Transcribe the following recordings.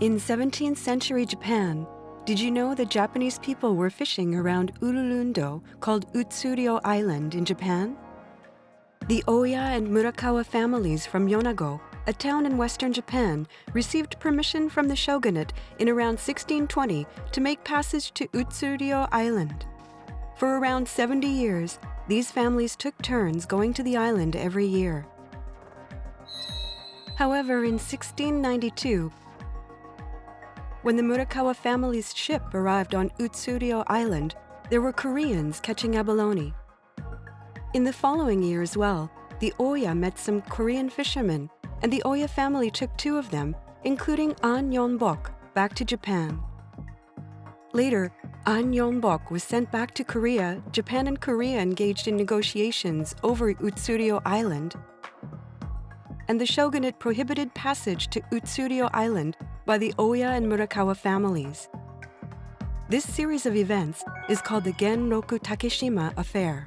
In 17th century Japan, did you know that Japanese people were fishing around Urulundo called Utsuryo Island in Japan? The Oya and Murakawa families from Yonago, a town in western Japan, received permission from the shogunate in around 1620 to make passage to Utsuryo Island. For around 70 years, these families took turns going to the island every year. However, in 1692, when the Murakawa family's ship arrived on Utsuryo Island, there were Koreans catching abalone. In the following year as well, the Oya met some Korean fishermen, and the Oya family took 2 of them, including Ahn Yong-bok, back to Japan. Later, Ahn Yong-bok was sent back to Korea. Japan and Korea engaged in negotiations over Utsuryo Island, and the shogunate prohibited passage to Utsuryo Island by the Oya and Murakawa families. This series of events is called the Genroku Takeshima Affair.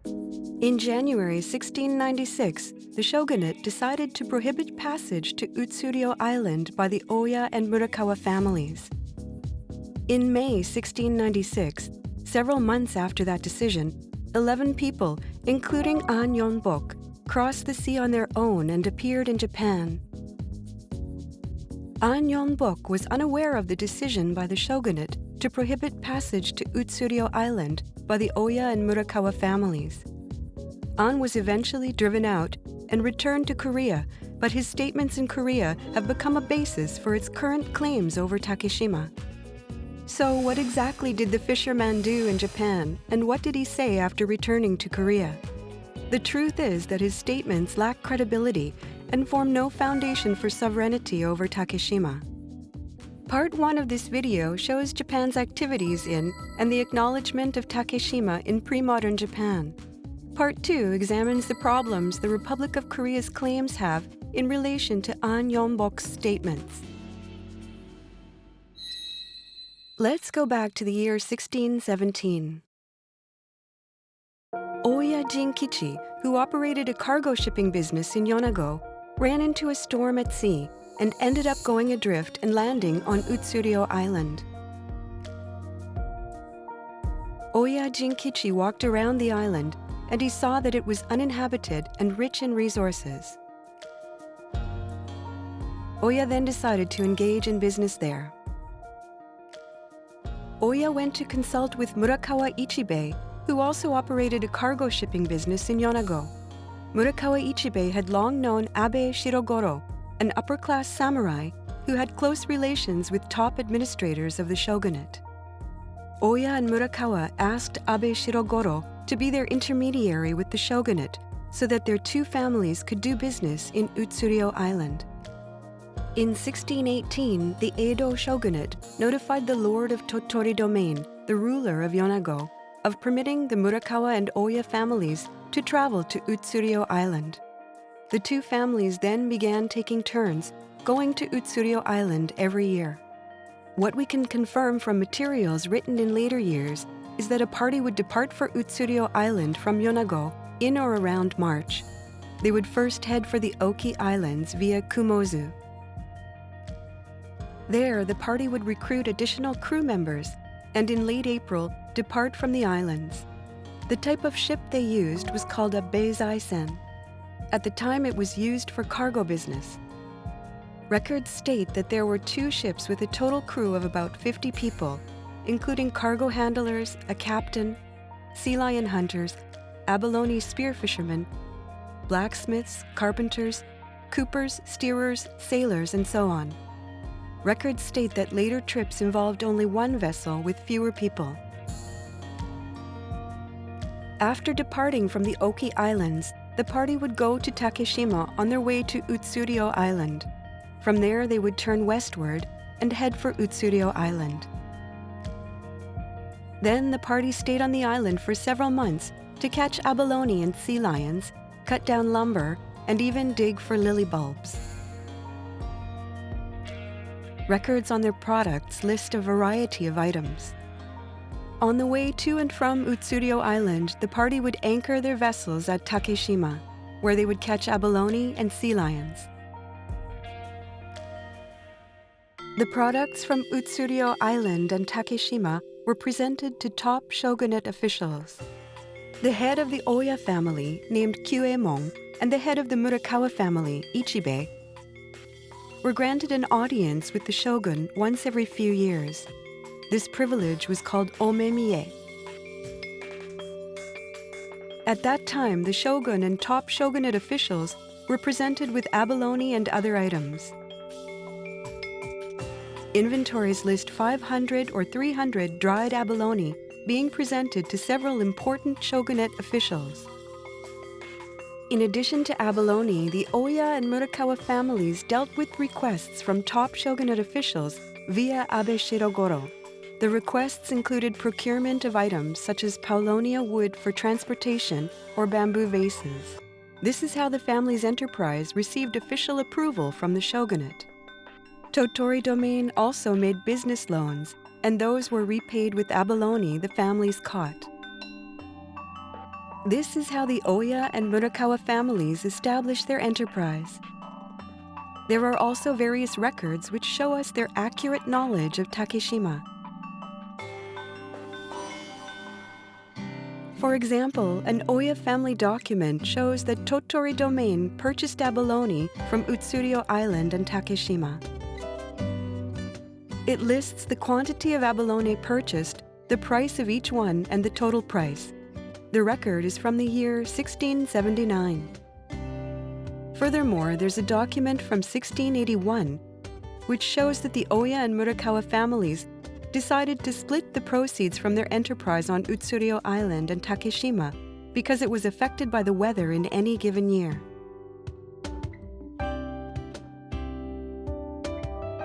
In January 1696, the shogunate decided to prohibit passage to Utsuryo Island by the Oya and Murakawa families. In May 1696, several months after that decision, 11 people, including Ahn Yong-bok, crossed the sea on their own and appeared in Japan. Ahn Yong-bok was unaware of the decision by the shogunate to prohibit passage to Utsuryo Island by the Oya and Murakawa families. Ahn was eventually driven out and returned to Korea, but his statements in Korea have become a basis for its current claims over Takeshima. So what exactly did the fisherman do in Japan, and what did he say after returning to Korea? The truth is that his statements lack credibility and form no foundation for sovereignty over Takeshima. Part 1 of this video shows Japan's activities in and the acknowledgement of Takeshima in pre-modern Japan. Part 2 examines the problems the Republic of Korea's claims have in relation to Ahn Yong-bok's statements. Let's go back to the year 1617. Oya Jinkichi, who operated a cargo shipping business in Yonago, ran into a storm at sea and ended up going adrift and landing on Utsuryo Island. Oya Jinkichi walked around the island and he saw that it was uninhabited and rich in resources. Oya then decided to engage in business there. Oya went to consult with Murakawa Ichibei, who also operated a cargo shipping business in Yonago. Murakawa Ichibei had long known Abe Shirogoro, an upper-class samurai who had close relations with top administrators of the shogunate. Oya and Murakawa asked Abe Shirogoro to be their intermediary with the shogunate so that their 2 families could do business in Utsuryo Island. In 1618, the Edo shogunate notified the lord of Tottori domain, the ruler of Yonago, of permitting the Murakawa and Oya families to travel to Utsuryo Island. The 2 families then began taking turns going to Utsuryo Island every year. What we can confirm from materials written in later years is that a party would depart for Utsuryo Island from Yonago in or around March. They would first head for the Oki Islands via Kumozu. There, the party would recruit additional crew members and in late April depart from the islands. The type of ship they used was called a Beizai-sen. At the time, it was used for cargo business. Records state that there were 2 ships with a total crew of about 50 people, including cargo handlers, a captain, sea lion hunters, abalone spear fishermen, blacksmiths, carpenters, coopers, steerers, sailors, and so on. Records state that later trips involved only 1 vessel with fewer people. After departing from the Oki Islands, the party would go to Takeshima on their way to Utsuryo Island. From there, they would turn westward and head for Utsuryo Island. Then the party stayed on the island for several months to catch abalone and sea lions, cut down lumber, and even dig for lily bulbs. Records on their products list a variety of items. On the way to and from Utsuryo Island, the party would anchor their vessels at Takeshima, where they would catch abalone and sea lions. The products from Utsuryo Island and Takeshima were presented to top shogunate officials. The head of the Oya family, named Kyuemon, and the head of the Murakawa family, Ichibe, were granted an audience with the shogun once every few years. This privilege was called omemiye. At that time, the shogun and top shogunate officials were presented with abalone and other items. Inventories list 500 or 300 dried abalone being presented to several important shogunate officials. In addition to abalone, the Oya and Murakawa families dealt with requests from top shogunate officials via Abe Shirogoro. The requests included procurement of items such as paulownia wood for transportation or bamboo vases. This is how the family's enterprise received official approval from the shogunate. Tottori Domain also made business loans, and those were repaid with abalone the families caught. This is how the Oya and Murakawa families established their enterprise. There are also various records which show us their accurate knowledge of Takeshima. For example, an Oya family document shows that Tottori Domain purchased abalone from Utsuryo Island and Takeshima. It lists the quantity of abalone purchased, the price of each one, and the total price. The record is from the year 1679. Furthermore, there's a document from 1681 which shows that the Oya and Murakawa families decided to split the proceeds from their enterprise on Utsuryo Island and Takeshima because it was affected by the weather in any given year.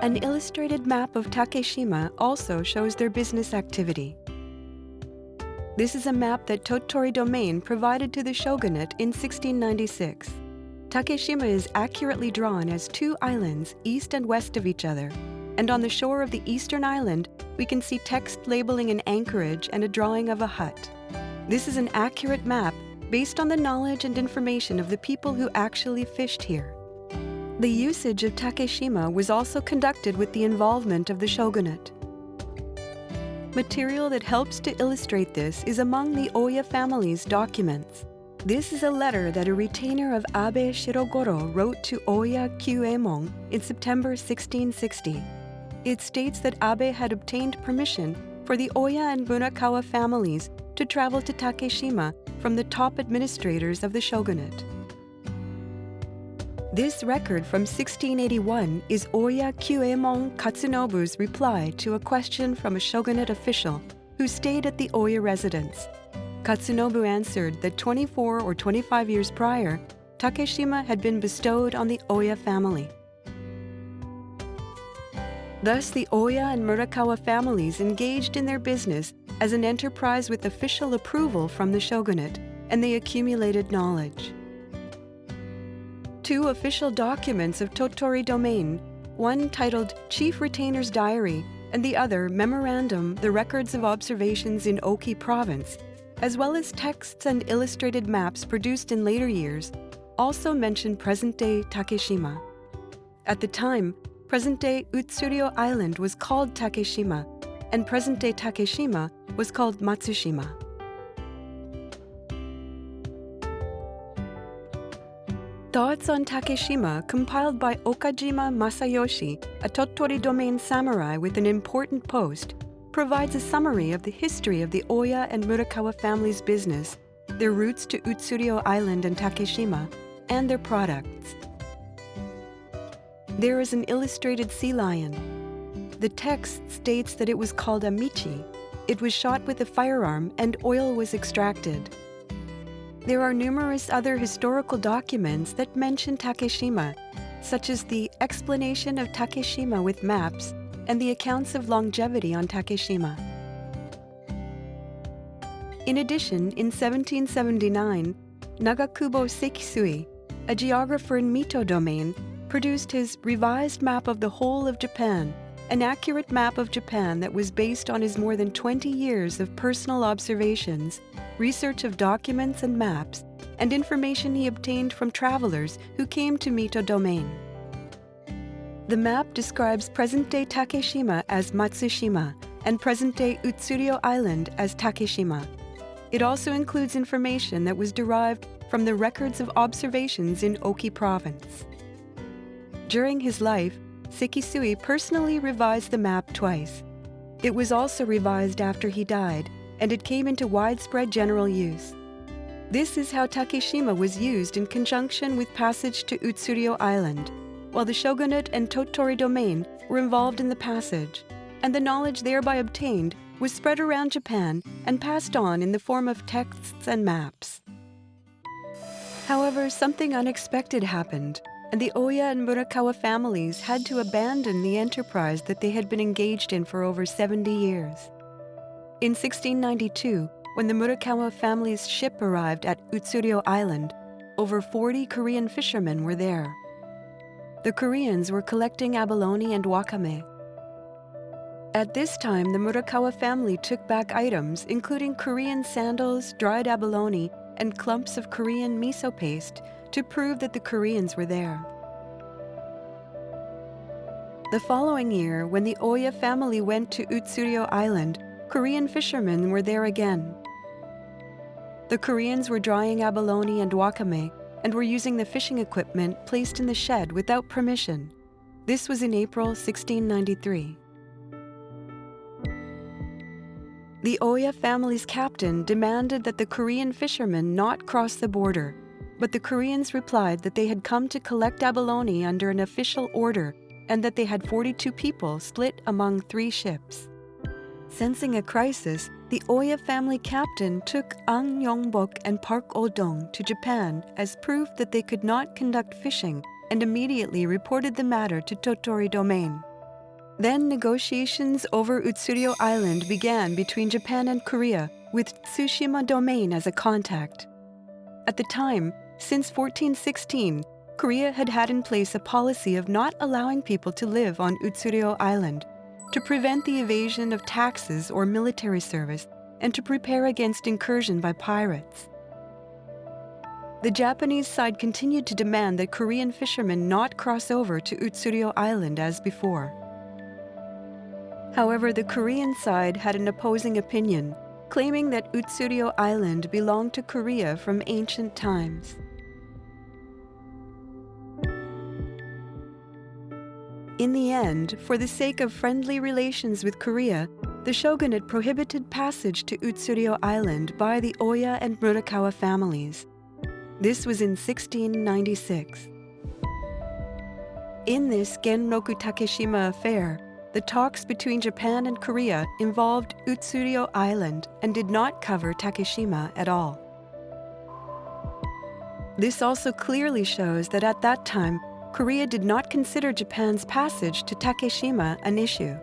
An illustrated map of Takeshima also shows their business activity. This is a map that Tottori Domain provided to the shogunate in 1696. Takeshima is accurately drawn as two islands east and west of each other, and on the shore of the eastern island, we can see text labeling an anchorage and a drawing of a hut. This is an accurate map based on the knowledge and information of the people who actually fished here. The usage of Takeshima was also conducted with the involvement of the shogunate. Material that helps to illustrate this is among the Oya family's documents. This is a letter that a retainer of Abe Shirogoro wrote to Oya Kyuemon in September 1660. It states that Abe had obtained permission for the Oya and Murakawa families to travel to Takeshima from the top administrators of the shogunate. This record from 1681 is Oya Kyuemon Katsunobu's reply to a question from a shogunate official who stayed at the Oya residence. Katsunobu answered that 24 or 25 years prior, Takeshima had been bestowed on the Oya family. Thus, the Oya and Murakawa families engaged in their business as an enterprise with official approval from the shogunate, and they accumulated knowledge. Two official documents of Tottori Domain, one titled Chief Retainer's Diary and the other Memorandum, the Records of Observations in Oki Province, as well as texts and illustrated maps produced in later years, also mention present-day Takeshima. At the time, present-day Utsuryo Island was called Takeshima, and present-day Takeshima was called Matsushima. Thoughts on Takeshima, compiled by Okajima Masayoshi, a Tottori Domain samurai with an important post, provides a summary of the history of the Oya and Murakawa families' business, their routes to Utsuryo Island and Takeshima, and their products. There is an illustrated sea lion. The text states that it was called a michi. It was shot with a firearm and oil was extracted. There are numerous other historical documents that mention Takeshima, such as the explanation of Takeshima with maps and the accounts of longevity on Takeshima. In addition, in 1779, Nagakubo Sekisui, a geographer in Mito Domain, produced his revised map of the whole of Japan, an accurate map of Japan that was based on his more than 20 years of personal observations, research of documents and maps, and information he obtained from travelers who came to Mito Domain. The map describes present-day Takeshima as Matsushima and present-day Utsuryo Island as Takeshima. It also includes information that was derived from the records of observations in Oki Province. During his life, Sekisui personally revised the map twice. It was also revised after he died, and it came into widespread general use. This is how Takeshima was used in conjunction with passage to Utsuryo Island, while the shogunate and Tottori domain were involved in the passage, and the knowledge thereby obtained was spread around Japan and passed on in the form of texts and maps. However, something unexpected happened, and the Oya and Murakawa families had to abandon the enterprise that they had been engaged in for over 70 years. In 1692, when the Murakawa family's ship arrived at Utsuryo Island, over 40 Korean fishermen were there. The Koreans were collecting abalone and wakame. At this time, the Murakawa family took back items including Korean sandals, dried abalone, and clumps of Korean miso paste to prove that the Koreans were there. The following year, when the Oya family went to Utsuryo Island, Korean fishermen were there again. The Koreans were drying abalone and wakame and were using the fishing equipment placed in the shed without permission. This was in April 1693. The Oya family's captain demanded that the Korean fishermen not cross the border, but the Koreans replied that they had come to collect abalone under an official order and that they had 42 people split among 3 ships. Sensing a crisis, the Oya family captain took Ahn Yong-bok and Park Oh-dong to Japan as proof that they could not conduct fishing and immediately reported the matter to Tottori domain. Then negotiations over Utsuryo Island began between Japan and Korea, with Tsushima domain as a contact. At the time, since 1416, Korea had had in place a policy of not allowing people to live on Utsuryo Island, to prevent the evasion of taxes or military service, and to prepare against incursion by pirates. The Japanese side continued to demand that Korean fishermen not cross over to Utsuryo Island as before. However, the Korean side had an opposing opinion, claiming that Utsuryo Island belonged to Korea from ancient times. In the end, for the sake of friendly relations with Korea, the shogunate prohibited passage to Utsuryo Island by the Oya and Murakawa families. This was in 1696. In this Genroku Takeshima affair, the talks between Japan and Korea involved Utsuryo Island and did not cover Takeshima at all. This also clearly shows that at that time, Korea did not consider Japan's passage to Takeshima an issue.